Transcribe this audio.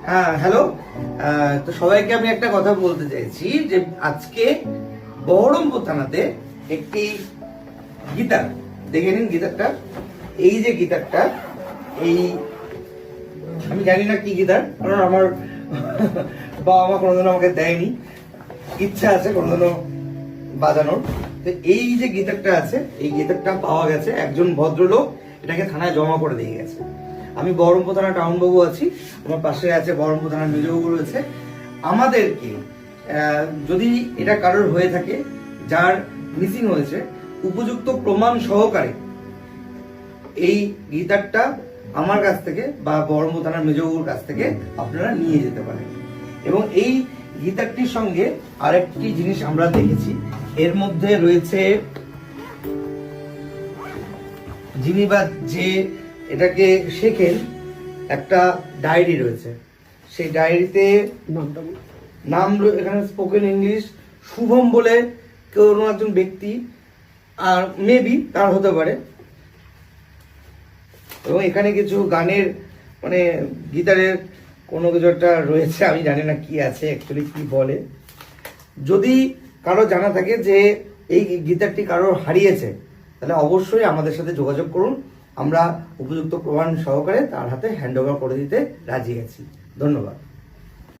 হ্যাঁ, হ্যালো। তো সবাইকে আমি একটা কথা বলতে চাইছি যে আজকে বহরমপুর থানাতে একটি গিটার, দেখে নিন গিটারটা। এই যে গিটারটা, এই আমি জানি না কি গিটার, কারণ আমার বাবা মা কোনোদিনও আমাকে দেয়নি। ইচ্ছা আছে কোনোদিনও বাজানোর। তো এই যে গিটারটা আছে, এই গিটারটা পাওয়া গেছে, একজন ভদ্রলোক এটাকে থানায় জমা করে দিয়ে গেছে। আমি বহরমপুর থানা টাউন বাবু আছি, আমার পাশে আছে বহরমপুর থানার মেজবাবু রয়েছে। আমাদেরকে যদি এটা কারোর হয়ে থাকে, যার মিসিং হয়েছে, উপযুক্ত প্রমাণ সহকারে এই গিটারটা আমার কাছ থেকে বা বহরমপুর থানার মেজবাবুর কাছ থেকে আপনারা নিয়ে যেতে পারেন। এবং এই গিটারটির সঙ্গে আরেকটি জিনিস আমরা দেখেছি, এর মধ্যে রয়েছে যিনি বা যে এটাকে শেখেন, একটা ডায়েরি রয়েছে। সেই ডায়েরিতে নাম এখানে স্পোকেন ইংলিশ শুভম বলে কোনো একজন ব্যক্তি, আর মেবি তার হতে পারে। এবং এখানে কিছু গানের মানে গিটারের কোনো কিছু একটা রয়েছে, আমি জানি না কি আছে অ্যাকচুয়ালি, কি বলে। যদি কারো জানা থাকে যে এই গিটারটি কারো হারিয়েছে, তাহলে অবশ্যই আমাদের সাথে যোগাযোগ করুন। আমরা উপযুক্ত প্রমাণ সহকারে তার হাতে হ্যান্ড ওভার করে দিতে রাজি আছি। ধন্যবাদ।